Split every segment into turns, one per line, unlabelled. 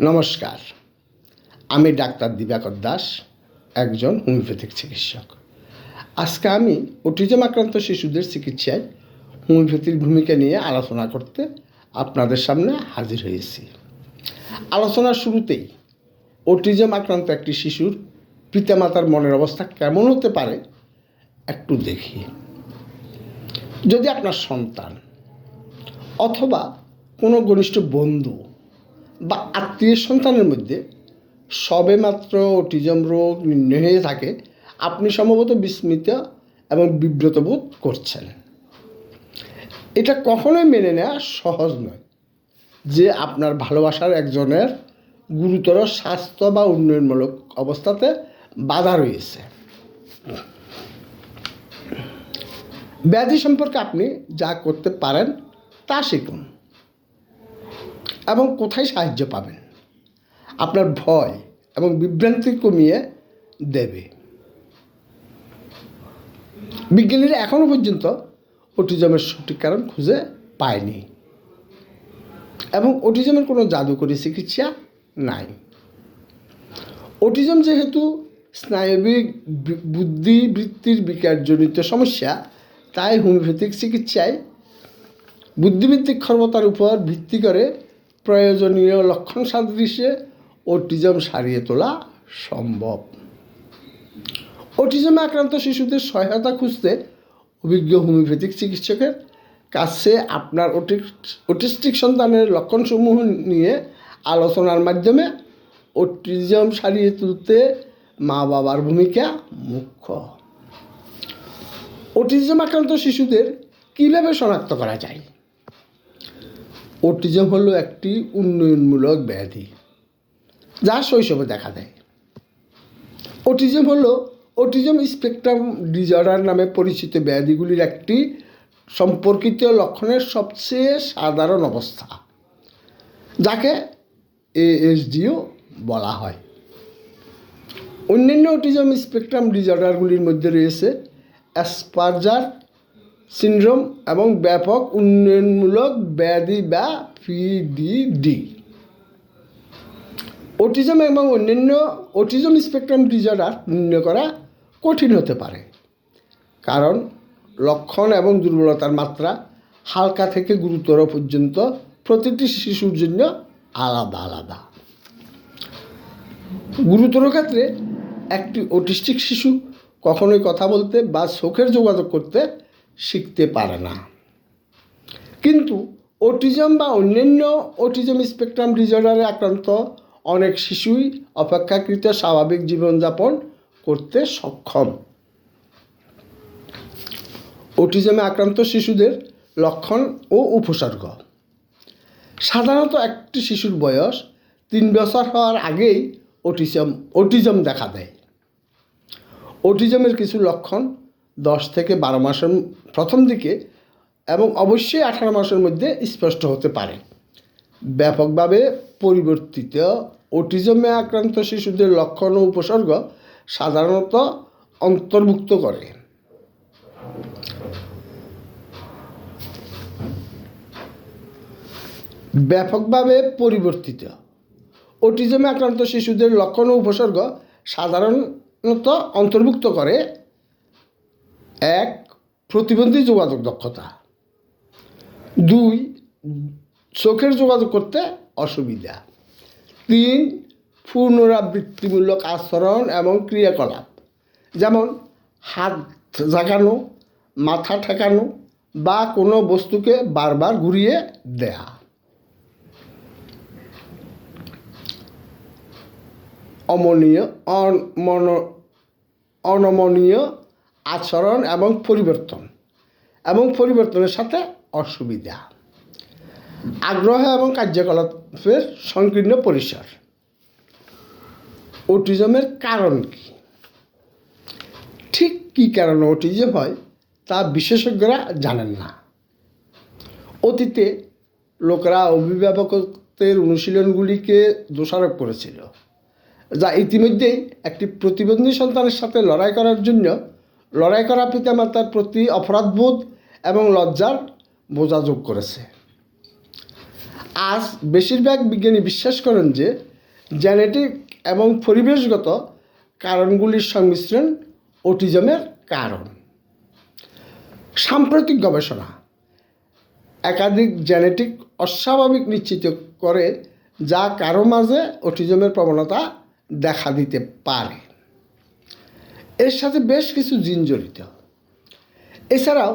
নমস্কার, আমি ডাক্তার দিবাকর দাস, একজন হোমিওপ্যাথিক চিকিৎসক। আজকে আমি অটিজম আক্রান্ত শিশুদের চিকিৎসায় হোমিওপ্যাথির ভূমিকা নিয়ে আলোচনা করতে আপনাদের সামনে হাজির হয়েছি। আলোচনার শুরুতেই অটিজম আক্রান্ত একটি শিশুর পিতামাতার মনের অবস্থা কেমন হতে পারে একটু দেখি। যদি আপনার সন্তান অথবা কোনো ঘনিষ্ঠ বন্ধু বা আত্মীয় সন্তানের মধ্যে সবেমাত্র অটিজম রোগ নির্ণয় হয়ে থাকে, আপনি সম্ভবত বিস্মিত এবং বিব্রত বোধ করছেন। এটা কখনোই মেনে নেওয়া সহজ নয় যে আপনার ভালোবাসার একজনের গুরুতর স্বাস্থ্য বা উন্নয়নমূলক অবস্থাতে বাধা রয়েছে। ব্যাধি সম্পর্কে আপনি যা করতে পারেন তা শিখুন এবং কোথায় সাহায্য পাবেন আপনার ভয় এবং বিভ্রান্তি কমিয়ে দেবে। বিজ্ঞানীরা এখনও পর্যন্ত অটিজমের সঠিক কারণ খুঁজে পায়নি এবং অটিজমের কোনো জাদুকরী চিকিৎসা নাই। অটিজম যেহেতু স্নায়বিক বুদ্ধিবৃত্তির বিকারজনিত সমস্যা, তাই হোমিওপ্যাথিক চিকিৎসায় বুদ্ধিবৃত্তিক ক্ষমতার উপর ভিত্তি করে প্রয়োজনীয় লক্ষণ সাদৃশ্যে অটিজম সারিয়ে তোলা সম্ভব। অটিজমে আক্রান্ত শিশুদের সহায়তা খুঁজতে অভিজ্ঞ হোমিওপ্যাথিক চিকিৎসকের কাছে আপনার অটিস্টিক সন্তানের লক্ষণসমূহ নিয়ে আলোচনার মাধ্যমে অটিজম সারিয়ে তুলতে মা বাবার ভূমিকা মুখ্য। অটিজম আক্রান্ত শিশুদের কীভাবে শনাক্ত করা যায়? অটিজম হলো একটি উন্নয়নমূলক ব্যাধি যা শৈশবে দেখা দেয়। অটিজম স্পেকট্রাম ডিসঅর্ডার নামে পরিচিত ব্যাধিগুলির একটি সম্পর্কিত লক্ষণের সবচেয়ে সাধারণ অবস্থা, যাকে ASDও বলা হয়। অন্যান্য অটিজম স্পেকট্রাম ডিসঅর্ডারগুলির মধ্যে রয়েছে অ্যাসপারজার সিনড্রোম এবং ব্যাপক উন্নয়নমূলক ব্যাধি বা PDD। অটিজম এবং অন্যান্য অটিজম স্পেকট্রাম ডিসঅর্ডার নির্ণয় করা কঠিন হতে পারে, কারণ লক্ষণ এবং দুর্বলতার মাত্রা হালকা থেকে গুরুতর পর্যন্ত প্রতিটি শিশুর জন্য আলাদা আলাদা। গুরুতর ক্ষেত্রে একটি অটিস্টিক শিশু কখনোই কথা বলতে বা চোখের যোগাযোগ করতে শিখতে পারে না, কিন্তু অটিজম বা অন্যান্য অটিজম স্পেকট্রাম ডিসঅর্ডারে আক্রান্ত অনেক শিশুই অপেক্ষাকৃত স্বাভাবিক জীবনযাপন করতে সক্ষম। অটিজমে আক্রান্ত শিশুদের লক্ষণ ও উপসর্গ। সাধারণত একটি শিশুর বয়স 3 বছর হওয়ার আগেই অটিজম দেখা দেয়। অটিজমের কিছু লক্ষণ 10 থেকে 12 মাসের প্রথম দিকে এবং অবশ্যই 18 মাসের মধ্যে স্পষ্ট হতে পারে। ব্যাপকভাবে পরিবর্তিত অটিজমে আক্রান্ত শিশুদের লক্ষণ ও উপসর্গ সাধারণত অন্তর্ভুক্ত করে ব্যাপকভাবে পরিবর্তিত অটিজমে আক্রান্ত শিশুদের লক্ষণ ও উপসর্গ সাধারণত অন্তর্ভুক্ত করে: 1. প্রতিবন্ধী যোগাযোগ দক্ষতা। 2. চোখের যোগাযোগ করতে অসুবিধা। 3. পুনরাবৃত্তিমূলক আচরণ এবং ক্রিয়াকলাপ, যেমন হাত ঝাঁকানো, মাথা ঠেকানো বা কোনো বস্তুকে বারবার ঘুরিয়ে দেয়া। অনমনীয় আচরণ এবং পরিবর্তনের সাথে অসুবিধা। আগ্রহ এবং কার্যকলাপের সংকীর্ণ পরিসর। অটিজমের কারণ কী? ঠিক কী কারণে অটিজম হয় তা বিশেষজ্ঞরা জানেন না। অতীতে লোকেরা অভিভাবকত্বের অনুশীলনগুলিকে দোষারোপ করেছিল, যা ইতিমধ্যেই একটি প্রতিবন্ধী সন্তানের সাথে লড়াই করা পিতামাতার প্রতি অপরাধবোধ এবং লজ্জার বোঝা যোগ করেছে। আজ বেশিরভাগ বিজ্ঞানী বিশ্বাস করেন যে জেনেটিক এবং পরিবেশগত কারণগুলির সংমিশ্রণ অটিজমের কারণ। সাম্প্রতিক গবেষণা একাধিক জেনেটিক অস্বাভাবিক নিশ্চিত করে যা কারো মাঝে অটিজমের প্রবণতা দেখা দিতে পারে। এর সাথে বেশ কিছু জিন জড়িত। এছাড়াও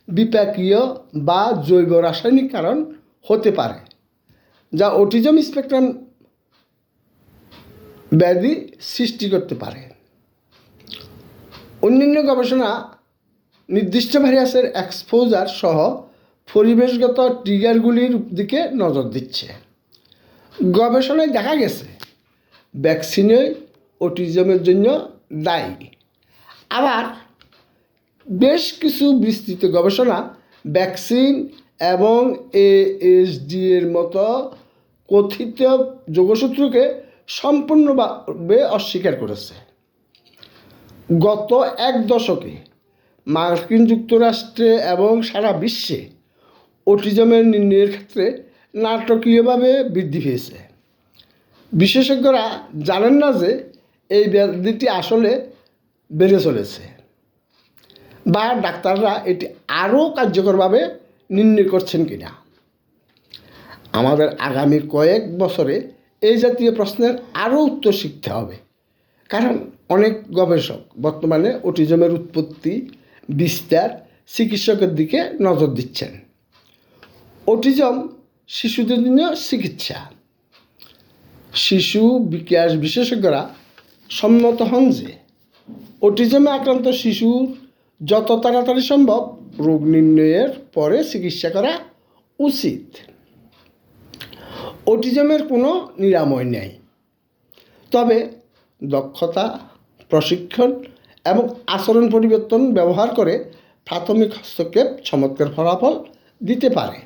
বিপাকীয় বা জৈব রাসায়নিক কারণ হতে পারে যা অটিজম স্পেকট্রাম ব্যাধি সৃষ্টি করতে পারে। অন্যান্য গবেষণা নির্দিষ্ট ভাইরাসের এক্সপোজার সহ পরিবেশগত ট্রিগারগুলির দিকে নজর দিচ্ছে। গবেষণায় দেখা গেছে ভ্যাকসিনই অটিজমের জন্য দায়ী। আবার বেশ কিছু বিস্তৃত গবেষণা ভ্যাকসিন এবং এএসডি এর মতো কথিত যোগসূত্রকে সম্পূর্ণভাবে অস্বীকার করেছে। গত এক দশকে মার্কিন যুক্তরাষ্ট্রে এবং সারা বিশ্বে অটিজমের নির্ণয়ের ক্ষেত্রে নাটকীয়ভাবে বৃদ্ধি পেয়েছে। বিশেষজ্ঞরা জানেন না যে এই ব্যাধিটি আসলে বেড়ে চলেছে, বা ডাক্তাররা এটি আরও কার্যকরভাবে নির্ণয় করছেন কিনা। আমাদের আগামী কয়েক বছরে এই জাতীয় প্রশ্নের আরও উত্তর শিখতে হবে, কারণ অনেক গবেষক বর্তমানে অটিজমের উৎপত্তি, বিস্তার, চিকিৎসকের দিকে নজর দিচ্ছেন। অটিজম শিশুদের জন্য চিকিৎসা। শিশু বিকাশ বিশেষজ্ঞরা সম্মত হন যে অটিজমে আক্রান্ত শিশুর যত তাড়াতাড়ি সম্ভব রোগ নির্ণয়ের পরে চিকিৎসা করা উচিত। অটিজমের কোনো নিরাময় নেই, তবে দক্ষতা, প্রশিক্ষণ এবং আচরণ পরিবর্তন ব্যবহার করে প্রাথমিক হস্তক্ষেপ চমৎকার ফলাফল দিতে পারে।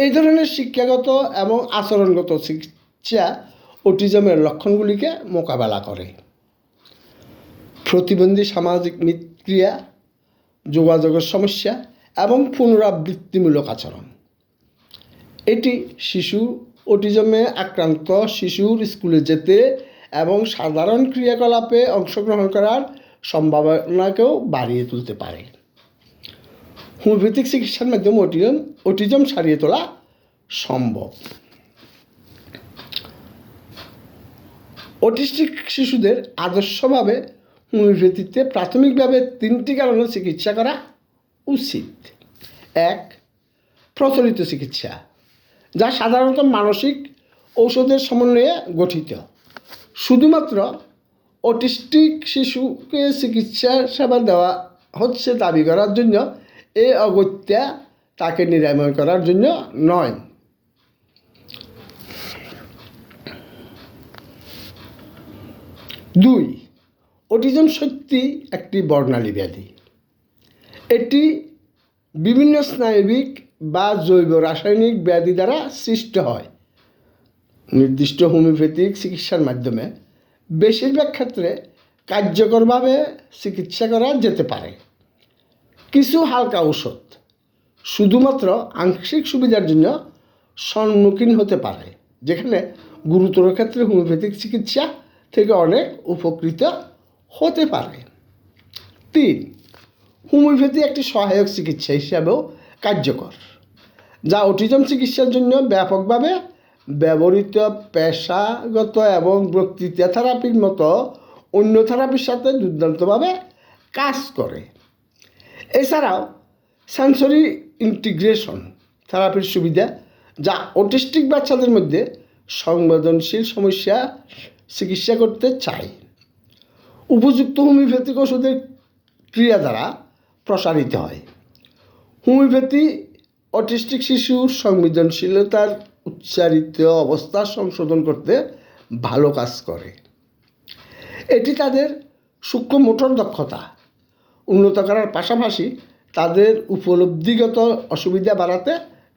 এই ধরনের শিক্ষাগত এবং আচরণগত চিকিৎসা অটিজমের লক্ষণগুলিকে মোকাবেলা করে। প্রতিবন্ধী সামাজিক ক্রিয়া, যোগাযোগের সমস্যা এবং পুনরাবৃত্তিমূলক আচরণ। এটি অটিজমে আক্রান্ত শিশুর স্কুলে যেতে এবং সাধারণ ক্রিয়াকলাপে অংশগ্রহণ করার সম্ভাবনাকেও বাড়িয়ে তুলতে পারে। হোমিওপ্যাথিক চিকিৎসার মাধ্যমে অটিজম সারিয়ে তোলা সম্ভব। অটিস্টিক শিশুদের আদর্শভাবে হোমিওপ্যাথিতে প্রাথমিকভাবে 3টি কারণে চিকিৎসা করা উচিত। 1. প্রচলিত চিকিৎসা, যা সাধারণত মানসিক ঔষধের সমন্বয়ে গঠিত। শুধুমাত্র অটিস্টিক শিশুকে চিকিৎসা সেবা দেওয়া হচ্ছে দাবি করার জন্য এই অগত্যা তাকে নিরাময় করার জন্য নয়। 2. অটিজম সত্যি একটি বর্ণালী ব্যাধি। এটি বিভিন্ন স্নায়বিক বা জৈব রাসায়নিক ব্যাধি দ্বারা সৃষ্ট হয়। নির্দিষ্ট হোমিওপ্যাথিক চিকিৎসার মাধ্যমে বেশিরভাগ ক্ষেত্রে কার্যকরভাবে চিকিৎসা করা যেতে পারে। কিছু হালকা ঔষধ শুধুমাত্র আংশিক সুবিধার জন্য সম্মুখীন হতে পারে, যেখানে গুরুতর ক্ষেত্রে হোমিওপ্যাথিক চিকিৎসা থেকে অনেক উপকৃত হতে পারে। 3. হোমিওপ্যাথি একটি সহায়ক চিকিৎসা হিসাবেও কার্যকর, যা অটিজম চিকিৎসার জন্য ব্যাপকভাবে ব্যবহৃত পেশাগত এবং বক্তৃতা থেরাপির মতো অন্য থেরাপির সাথে দুর্দান্তভাবে কাজ করে। এছাড়াও সেন্সরি ইন্টিগ্রেশন থেরাপির সুবিধা, যা অটিস্টিক বাচ্চাদের মধ্যে সংবেদনশীল সমস্যা চিকিৎসা করতে চায়, উপযুক্ত হোমিওপ্যাথিক ওষুধের ক্রিয়া দ্বারা প্রসারিত হয়। হোমিওপ্যাথি অটিস্টিক শিশুর সংবেদনশীলতার উচ্চারিত অবস্থা সংশোধন করতে ভালো কাজ করে। এটি তাদের সূক্ষ্ম মোটর দক্ষতা উন্নত করার পাশাপাশি তাদের উপলব্ধিগত অসুবিধা বাড়াতে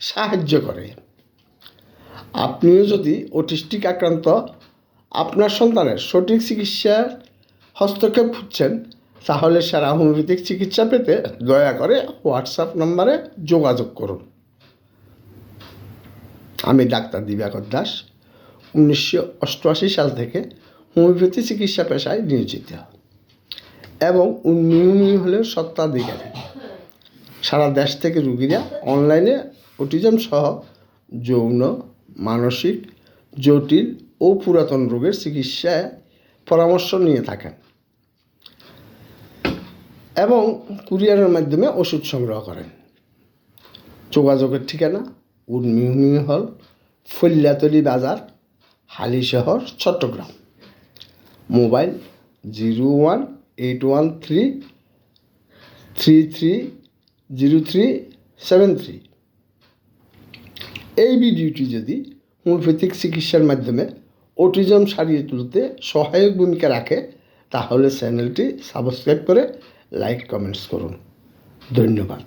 সাহায্য করে। আপনিও যদি অটিস্টিক আক্রান্ত আপনার সন্তানের সঠিক চিকিৎসার হস্তক্ষেপ খুঁজছেন, তাহলে সেরা হোমিওপ্যাথিক চিকিৎসা পেতে দয়া করে হোয়াটসঅ্যাপ নম্বরে যোগাযোগ করুন। আমি ডাক্তার দিবাকর দাস, 1988 সাল থেকে হোমিওপ্যাথি চিকিৎসা পেশায় নিয়োজিত এবং উন্নয়নী হলেও স্বত্বাধিকারী। সারা দেশ থেকে রোগীরা অনলাইনে অটিজম সহ যৌন, মানসিক, জটিল ও পুরাতন রোগের চিকিৎসায় পরামর্শ নিয়ে থাকেন এবং কুরিয়ারের মাধ্যমে ওষুধ সংগ্রহ করেন। যোগাযোগের ঠিকানা উন্নয়নী হল, ফল্যাতলী বাজার, হালিশহর, চট্টগ্রাম। মোবাইল 018133330373। এই ভিডিওটি যদি হোমিওপ্যাথিক চিকিৎসার মাধ্যমে অটিজম সারিয়ে তুলতে সহায়ক ভূমিকা রাখে তাহলে চ্যানেলটি সাবস্ক্রাইব করে লাইক কমেন্টস করুন। ধন্যবাদ।